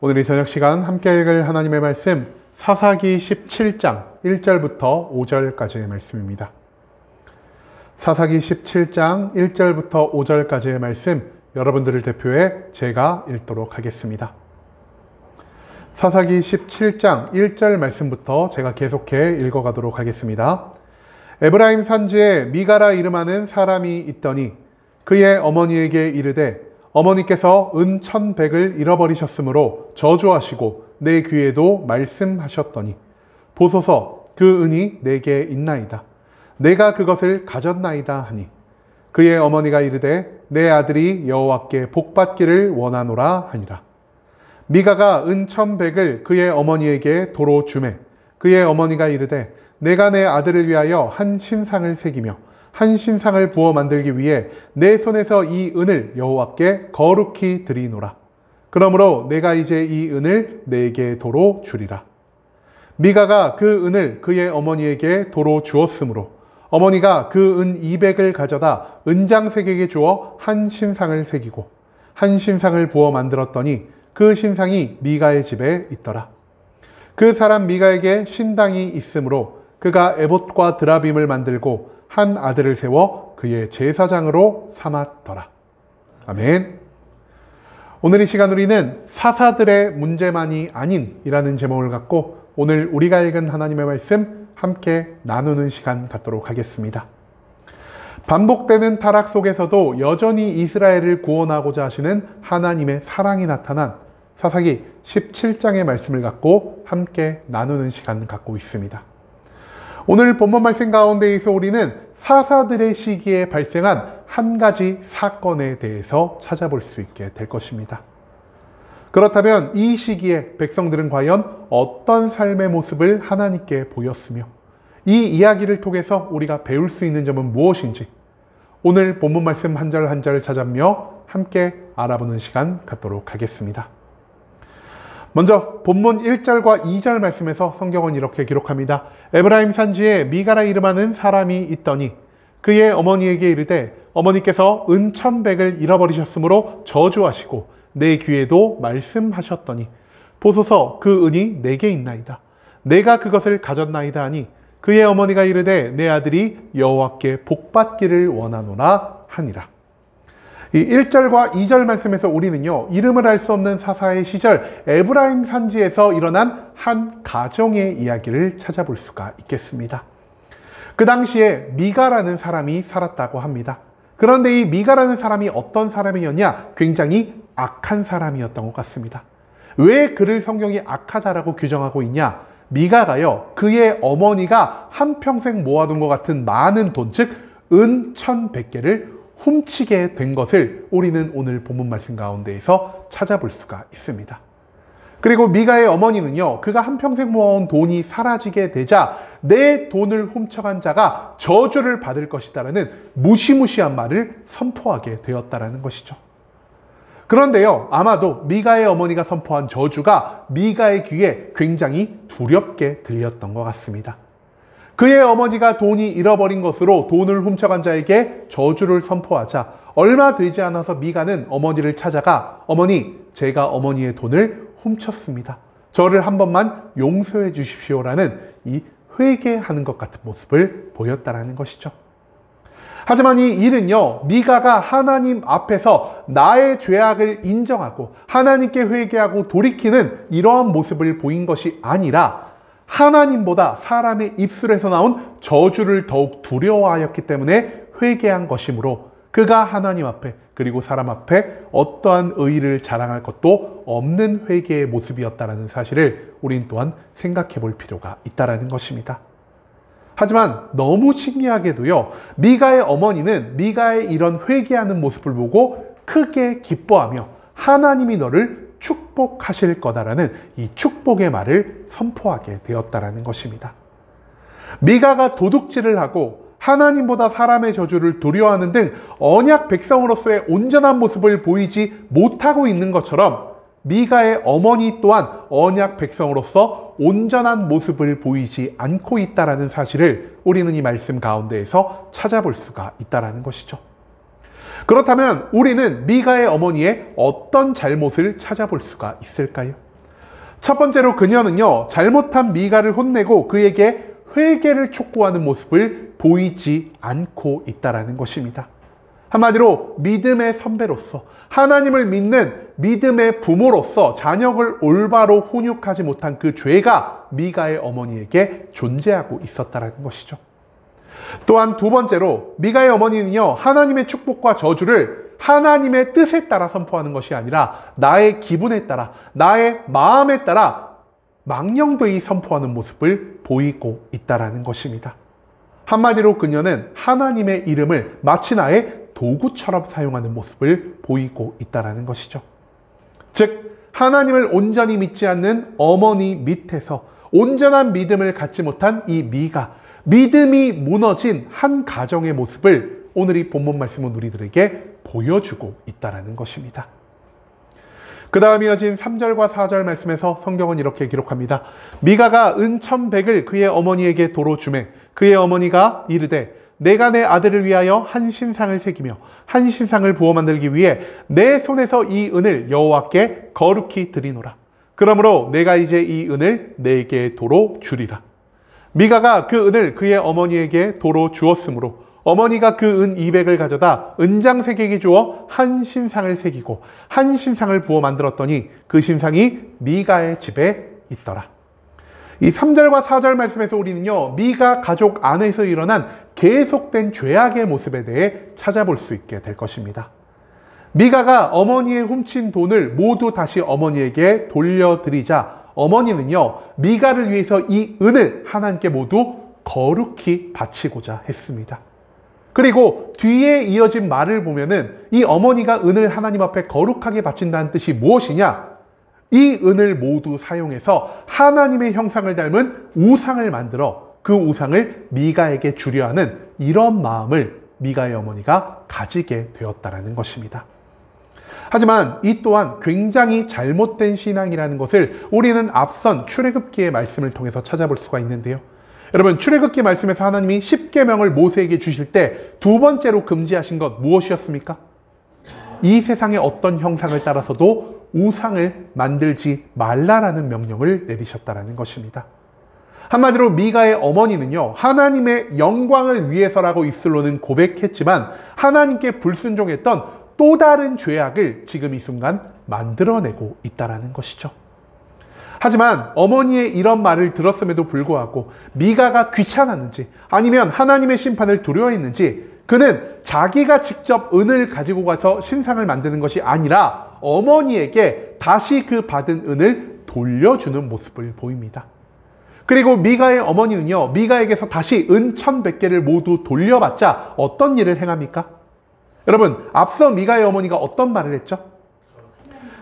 오늘 이 저녁 시간 함께 읽을 하나님의 말씀 사사기 17장 1절부터 5절까지의 말씀입니다. 사사기 17장 1절부터 5절까지의 말씀 여러분들을 대표해 제가 읽도록 하겠습니다. 사사기 17장 1절 말씀부터 제가 계속해 읽어가도록 하겠습니다. 에브라임 산지에 미가라 이름하는 사람이 있더니 그의 어머니에게 이르되 어머니께서 은 1,100을 잃어버리셨으므로 저주하시고 내 귀에도 말씀하셨더니 보소서 그 은이 내게 있나이다. 내가 그것을 가졌나이다 하니 그의 어머니가 이르되 내 아들이 여호와께 복받기를 원하노라 하니라. 미가가 은 1,100을 그의 어머니에게 도로 주매 그의 어머니가 이르되 내가 내 아들을 위하여 한 신상을 새기며 한 신상을 부어 만들기 위해 내 손에서 이 은을 여호와께 거룩히 드리노라. 그러므로 내가 이제 이 은을 내게 도로 주리라. 미가가 그 은을 그의 어머니에게 도로 주었으므로 어머니가 그 은 200을 가져다 은장색에게 주어 한 신상을 새기고 한 신상을 부어 만들었더니 그 신상이 미가의 집에 있더라. 그 사람 미가에게 신당이 있으므로 그가 에봇과 드라빔을 만들고 한 아들을 세워 그의 제사장으로 삼았더라. 아멘. 오늘 이 시간 우리는 사사들의 문제만이 아닌이라는 제목을 갖고 오늘 우리가 읽은 하나님의 말씀 함께 나누는 시간 갖도록 하겠습니다. 반복되는 타락 속에서도 여전히 이스라엘을 구원하고자 하시는 하나님의 사랑이 나타난 사사기 17장의 말씀을 갖고 함께 나누는 시간 갖고 있습니다. 오늘 본문 말씀 가운데에서 우리는 사사들의 시기에 발생한 한 가지 사건에 대해서 찾아볼 수 있게 될 것입니다. 그렇다면 이 시기에 백성들은 과연 어떤 삶의 모습을 하나님께 보였으며 이 이야기를 통해서 우리가 배울 수 있는 점은 무엇인지 오늘 본문 말씀 한 절 한 절 찾아며 함께 알아보는 시간 갖도록 하겠습니다. 먼저 본문 1절과 2절 말씀에서 성경은 이렇게 기록합니다. 에브라임 산지에 미가라 이름하는 사람이 있더니 그의 어머니에게 이르되 어머니께서 은 1,100을 잃어버리셨으므로 저주하시고 내 귀에도 말씀하셨더니 보소서 그 은이 내게 있나이다. 내가 그것을 가졌나이다 하니 그의 어머니가 이르되 내 아들이 여호와께 복받기를 원하노라 하니라. 이 1절과 2절 말씀에서 우리는요, 이름을 알 수 없는 사사의 시절 에브라임 산지에서 일어난 한 가정의 이야기를 찾아볼 수가 있겠습니다. 그 당시에 미가라는 사람이 살았다고 합니다. 그런데 이 미가라는 사람이 어떤 사람이었냐? 굉장히 악한 사람이었던 것 같습니다. 왜 그를 성경이 악하다라고 규정하고 있냐? 미가가요, 그의 어머니가 한평생 모아둔 것 같은 많은 돈, 즉 은 1,100개를 훔치게 된 것을 우리는 오늘 본문 말씀 가운데에서 찾아볼 수가 있습니다. 그리고 미가의 어머니는요, 그가 한평생 모아온 돈이 사라지게 되자 내 돈을 훔쳐간 자가 저주를 받을 것이다라는 무시무시한 말을 선포하게 되었다라는 것이죠. 그런데요, 아마도 미가의 어머니가 선포한 저주가 미가의 귀에 굉장히 두렵게 들렸던 것 같습니다. 그의 어머니가 돈이 잃어버린 것으로 돈을 훔쳐간 자에게 저주를 선포하자 얼마 되지 않아서 미가는 어머니를 찾아가 어머니, 제가 어머니의 돈을 훔쳤습니다. 저를 한 번만 용서해 주십시오라는 이 회개하는 것 같은 모습을 보였다라는 것이죠. 하지만 이 일은요, 미가가 하나님 앞에서 나의 죄악을 인정하고 하나님께 회개하고 돌이키는 이러한 모습을 보인 것이 아니라 하나님보다 사람의 입술에서 나온 저주를 더욱 두려워하였기 때문에 회개한 것이므로 그가 하나님 앞에 그리고 사람 앞에 어떠한 의의를 자랑할 것도 없는 회개의 모습이었다는 사실을 우린 또한 생각해 볼 필요가 있다는 것입니다. 하지만 너무 신기하게도요, 미가의 어머니는 미가의 이런 회개하는 모습을 보고 크게 기뻐하며 하나님이 너를 축복하실 거다라는 이 축복의 말을 선포하게 되었다라는 것입니다. 미가가 도둑질을 하고 하나님보다 사람의 저주를 두려워하는 등 언약 백성으로서의 온전한 모습을 보이지 못하고 있는 것처럼 미가의 어머니 또한 언약 백성으로서 온전한 모습을 보이지 않고 있다는 사실을 우리는 이 말씀 가운데에서 찾아볼 수가 있다는 것이죠. 그렇다면 우리는 미가의 어머니의 어떤 잘못을 찾아볼 수가 있을까요? 첫 번째로 그녀는요, 잘못한 미가를 혼내고 그에게 회개를 촉구하는 모습을 보이지 않고 있다는 것입니다. 한마디로 믿음의 선배로서, 하나님을 믿는 믿음의 부모로서 자녀를 올바로 훈육하지 못한 그 죄가 미가의 어머니에게 존재하고 있었다는 것이죠. 또한 두 번째로 미가의 어머니는요, 하나님의 축복과 저주를 하나님의 뜻에 따라 선포하는 것이 아니라 나의 기분에 따라, 나의 마음에 따라 망령되이 선포하는 모습을 보이고 있다는 것입니다. 한마디로 그녀는 하나님의 이름을 마치 나의 도구처럼 사용하는 모습을 보이고 있다는 것이죠. 즉, 하나님을 온전히 믿지 않는 어머니 밑에서 온전한 믿음을 갖지 못한 이 미가, 믿음이 무너진 한 가정의 모습을 오늘 이 본문 말씀은 우리들에게 보여주고 있다는 것입니다. 그 다음 이어진 3절과 4절 말씀에서 성경은 이렇게 기록합니다. 미가가 은 1,100을 그의 어머니에게 도로 주매 그의 어머니가 이르되 내가 내 아들을 위하여 한 신상을 새기며 한 신상을 부어 만들기 위해 내 손에서 이 은을 여호와께 거룩히 드리노라. 그러므로 내가 이제 이 은을 내게 도로 주리라. 미가가 그 은을 그의 어머니에게 도로 주었으므로 어머니가 그 은 200을 가져다 은장색에게 주어 한 신상을 새기고 한 신상을 부어 만들었더니 그 신상이 미가의 집에 있더라. 이 3절과 4절 말씀에서 우리는요, 미가 가족 안에서 일어난 계속된 죄악의 모습에 대해 찾아볼 수 있게 될 것입니다. 미가가 어머니의 훔친 돈을 모두 다시 어머니에게 돌려드리자 어머니는요, 미가를 위해서 이 은을 하나님께 모두 거룩히 바치고자 했습니다. 그리고 뒤에 이어진 말을 보면은 이 어머니가 은을 하나님 앞에 거룩하게 바친다는 뜻이 무엇이냐? 이 은을 모두 사용해서 하나님의 형상을 닮은 우상을 만들어 그 우상을 미가에게 주려 하는 이런 마음을 미가의 어머니가 가지게 되었다는 것입니다. 하지만 이 또한 굉장히 잘못된 신앙이라는 것을 우리는 앞선 출애굽기의 말씀을 통해서 찾아볼 수가 있는데요. 여러분, 출애굽기 말씀에서 하나님이 10계명을 모세에게 주실 때 두 번째로 금지하신 것 무엇이었습니까? 이 세상의 어떤 형상을 따라서도 우상을 만들지 말라라는 명령을 내리셨다는 것입니다. 한마디로 미가의 어머니는요, 하나님의 영광을 위해서라고 입술로는 고백했지만 하나님께 불순종했던 또 다른 죄악을 지금 이 순간 만들어내고 있다는 것이죠. 하지만 어머니의 이런 말을 들었음에도 불구하고 미가가 귀찮았는지 아니면 하나님의 심판을 두려워했는지 그는 자기가 직접 은을 가지고 가서 신상을 만드는 것이 아니라 어머니에게 다시 그 받은 은을 돌려주는 모습을 보입니다. 그리고 미가의 어머니는요, 미가에게서 다시 은 1,100개를 모두 돌려받자 어떤 일을 행합니까? 여러분, 앞서 미가의 어머니가 어떤 말을 했죠?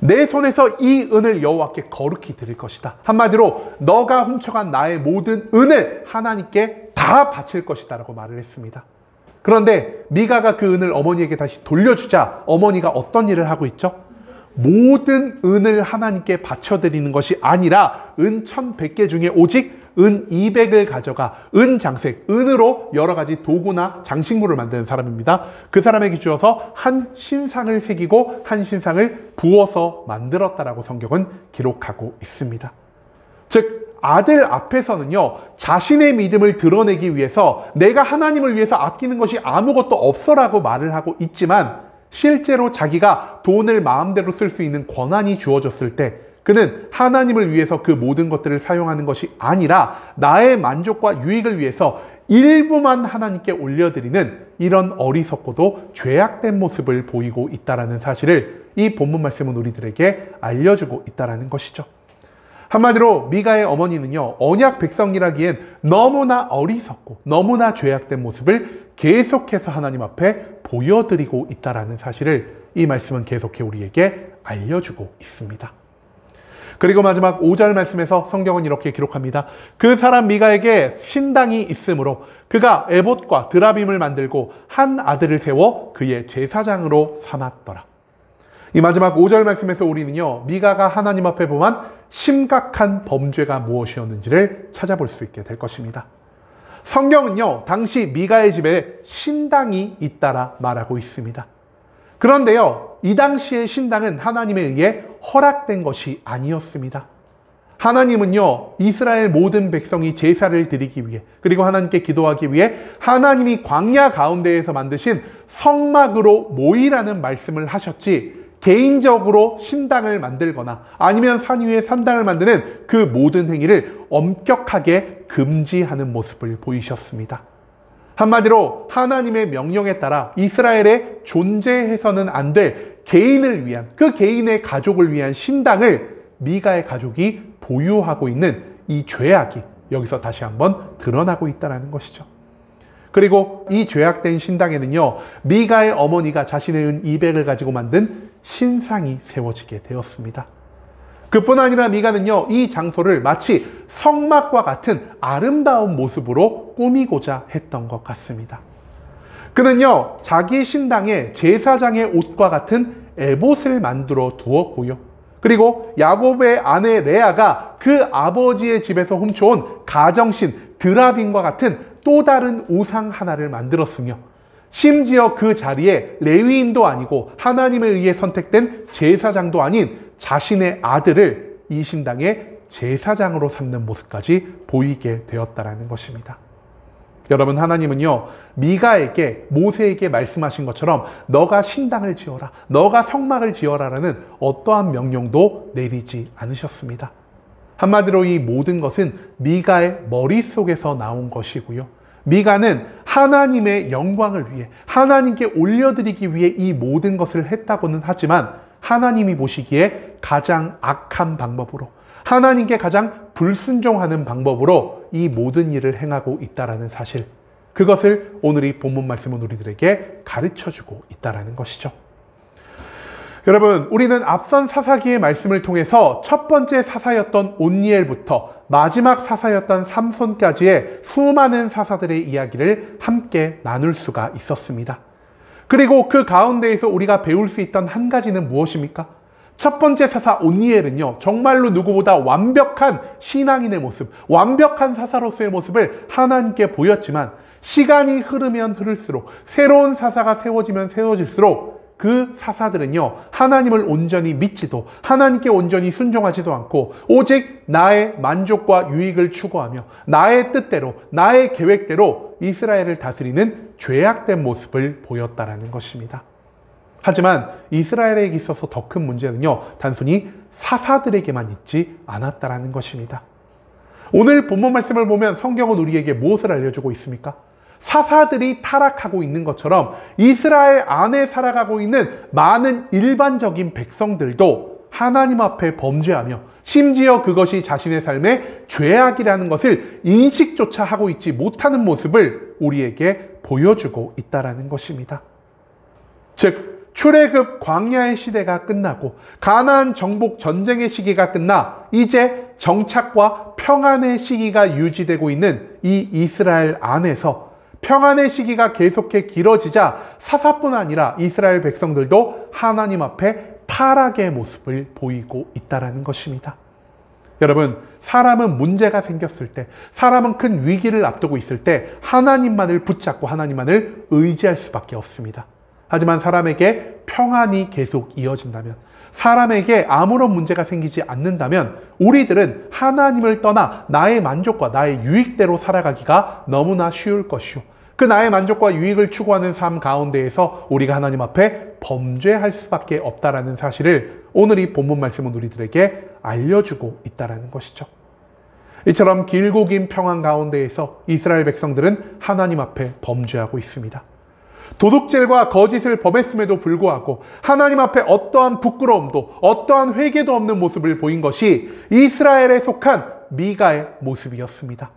내 손에서 이 은을 여호와께 거룩히 드릴 것이다. 한마디로 너가 훔쳐간 나의 모든 은을 하나님께 다 바칠 것이다 라고 말을 했습니다. 그런데 미가가 그 은을 어머니에게 다시 돌려주자 어머니가 어떤 일을 하고 있죠? 모든 은을 하나님께 바쳐드리는 것이 아니라 은 1,100개 중에 오직 은 200을 가져가 은장색, 은으로 여러 가지 도구나 장식물을 만드는 사람입니다. 그 사람에게 주어서 한 신상을 새기고 한 신상을 부어서 만들었다라고 성경은 기록하고 있습니다. 즉, 아들 앞에서는요, 자신의 믿음을 드러내기 위해서 내가 하나님을 위해서 아끼는 것이 아무것도 없어라고 말을 하고 있지만 실제로 자기가 돈을 마음대로 쓸 수 있는 권한이 주어졌을 때 그는 하나님을 위해서 그 모든 것들을 사용하는 것이 아니라 나의 만족과 유익을 위해서 일부만 하나님께 올려드리는 이런 어리석고도 죄악된 모습을 보이고 있다는 사실을 이 본문 말씀은 우리들에게 알려주고 있다는 것이죠. 한마디로 미가의 어머니는요, 언약 백성이라기엔 너무나 어리석고 너무나 죄악된 모습을 계속해서 하나님 앞에 보여드리고 있다는 사실을 이 말씀은 계속해 우리에게 알려주고 있습니다. 그리고 마지막 5절 말씀에서 성경은 이렇게 기록합니다. 그 사람 미가에게 신당이 있으므로 그가 에봇과 드라빔을 만들고 한 아들을 세워 그의 제사장으로 삼았더라. 이 마지막 5절 말씀에서 우리는요, 미가가 하나님 앞에 범한 심각한 범죄가 무엇이었는지를 찾아볼 수 있게 될 것입니다. 성경은요, 당시 미가의 집에 신당이 있다라 말하고 있습니다. 그런데요, 이 당시의 신당은 하나님에 의해 허락된 것이 아니었습니다. 하나님은요, 이스라엘 모든 백성이 제사를 드리기 위해, 그리고 하나님께 기도하기 위해 하나님이 광야 가운데에서 만드신 성막으로 모이라는 말씀을 하셨지, 개인적으로 신당을 만들거나 아니면 산 위에 산당을 만드는 그 모든 행위를 엄격하게 금지하는 모습을 보이셨습니다. 한마디로 하나님의 명령에 따라 이스라엘에 존재해서는 안 될 개인을 위한, 그 개인의 가족을 위한 신당을 미가의 가족이 보유하고 있는 이 죄악이 여기서 다시 한번 드러나고 있다는 것이죠. 그리고 이 죄악된 신당에는요, 미가의 어머니가 자신의 은 200을 가지고 만든 신상이 세워지게 되었습니다. 그뿐 아니라 미가는요, 이 장소를 마치 성막과 같은 아름다운 모습으로 꾸미고자 했던 것 같습니다. 그는요, 자기 신당에 제사장의 옷과 같은 에봇을 만들어 두었고요. 그리고 야곱의 아내 레아가 그 아버지의 집에서 훔쳐온 가정신 드라빔과 같은 또 다른 우상 하나를 만들었으며, 심지어 그 자리에 레위인도 아니고 하나님에 의해 선택된 제사장도 아닌 자신의 아들을 이 신당의 제사장으로 삼는 모습까지 보이게 되었다는 것입니다. 여러분, 하나님은요, 미가에게, 모세에게 말씀하신 것처럼 너가 신당을 지어라, 너가 성막을 지어라라는 어떠한 명령도 내리지 않으셨습니다. 한마디로 이 모든 것은 미가의 머릿속에서 나온 것이고요. 미가는 하나님의 영광을 위해, 하나님께 올려드리기 위해 이 모든 것을 했다고는 하지만 하나님이 보시기에 가장 악한 방법으로, 하나님께 가장 불순종하는 방법으로 이 모든 일을 행하고 있다는 사실, 그것을 오늘 이 본문 말씀은 우리들에게 가르쳐주고 있다는 것이죠. 여러분, 우리는 앞선 사사기의 말씀을 통해서 첫 번째 사사였던 온니엘부터 마지막 사사였던 삼손까지의 수많은 사사들의 이야기를 함께 나눌 수가 있었습니다. 그리고 그 가운데에서 우리가 배울 수 있던 한 가지는 무엇입니까? 첫 번째 사사 온니엘은요, 정말로 누구보다 완벽한 신앙인의 모습, 완벽한 사사로서의 모습을 하나님께 보였지만, 시간이 흐르면 흐를수록, 새로운 사사가 세워지면 세워질수록 그 사사들은요, 하나님을 온전히 믿지도, 하나님께 온전히 순종하지도 않고 오직 나의 만족과 유익을 추구하며 나의 뜻대로, 나의 계획대로 이스라엘을 다스리는 죄악된 모습을 보였다는 것입니다. 하지만 이스라엘에게 있어서 더 큰 문제는요, 단순히 사사들에게만 있지 않았다는 것입니다. 오늘 본문 말씀을 보면 성경은 우리에게 무엇을 알려주고 있습니까? 사사들이 타락하고 있는 것처럼 이스라엘 안에 살아가고 있는 많은 일반적인 백성들도 하나님 앞에 범죄하며, 심지어 그것이 자신의 삶의 죄악이라는 것을 인식조차 하고 있지 못하는 모습을 우리에게 보여주고 있다는 것입니다. 즉, 출애굽 광야의 시대가 끝나고 가나안 정복 전쟁의 시기가 끝나 이제 정착과 평안의 시기가 유지되고 있는 이 이스라엘 안에서 평안의 시기가 계속해 길어지자 사사뿐 아니라 이스라엘 백성들도 하나님 앞에 타락의 모습을 보이고 있다는 것입니다. 여러분, 사람은 문제가 생겼을 때, 사람은 큰 위기를 앞두고 있을 때 하나님만을 붙잡고 하나님만을 의지할 수밖에 없습니다. 하지만 사람에게 평안이 계속 이어진다면, 사람에게 아무런 문제가 생기지 않는다면 우리들은 하나님을 떠나 나의 만족과 나의 유익대로 살아가기가 너무나 쉬울 것이요, 그 나의 만족과 유익을 추구하는 삶 가운데에서 우리가 하나님 앞에 범죄할 수밖에 없다는 사실을 오늘 이 본문 말씀은 우리들에게 알려주고 있다는 것이죠. 이처럼 길고 긴 평안 가운데에서 이스라엘 백성들은 하나님 앞에 범죄하고 있습니다. 도둑질과 거짓을 범했음에도 불구하고 하나님 앞에 어떠한 부끄러움도, 어떠한 회개도 없는 모습을 보인 것이 이스라엘에 속한 미가의 모습이었습니다.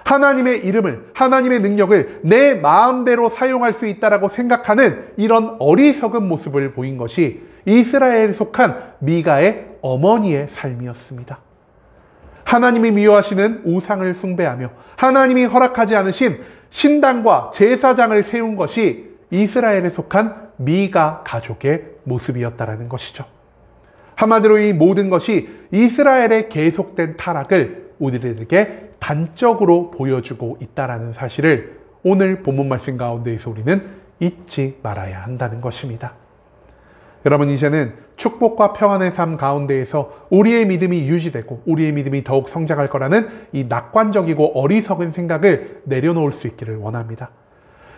하나님의 이름을, 하나님의 능력을 내 마음대로 사용할 수 있다라고 생각하는 이런 어리석은 모습을 보인 것이 이스라엘에 속한 미가의 어머니의 삶이었습니다. 하나님이 미워하시는 우상을 숭배하며 하나님이 허락하지 않으신 신당과 제사장을 세운 것이 이스라엘에 속한 미가 가족의 모습이었다는 것이죠. 한마디로 이 모든 것이 이스라엘의 계속된 타락을 우리들에게 단적으로 보여주고 있다는 사실을 오늘 본문 말씀 가운데에서 우리는 잊지 말아야 한다는 것입니다. 여러분, 이제는 축복과 평안의 삶 가운데에서 우리의 믿음이 유지되고 우리의 믿음이 더욱 성장할 거라는 이 낙관적이고 어리석은 생각을 내려놓을 수 있기를 원합니다.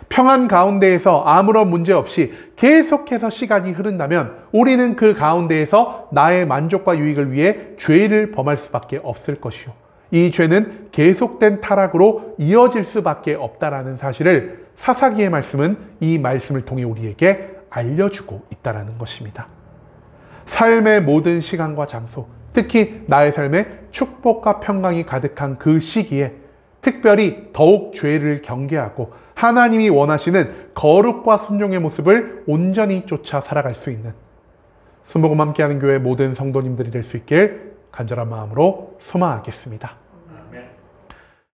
평안 가운데에서 아무런 문제 없이 계속해서 시간이 흐른다면 우리는 그 가운데에서 나의 만족과 유익을 위해 죄를 범할 수밖에 없을 것이요, 이 죄는 계속된 타락으로 이어질 수밖에 없다라는 사실을 사사기의 말씀은 이 말씀을 통해 우리에게 알려주고 있다는 것입니다. 삶의 모든 시간과 장소, 특히 나의 삶에 축복과 평강이 가득한 그 시기에 특별히 더욱 죄를 경계하고 하나님이 원하시는 거룩과 순종의 모습을 온전히 쫓아 살아갈 수 있는 순복음 함께하는 교회 모든 성도님들이 될 수 있길 간절한 마음으로 소망하겠습니다.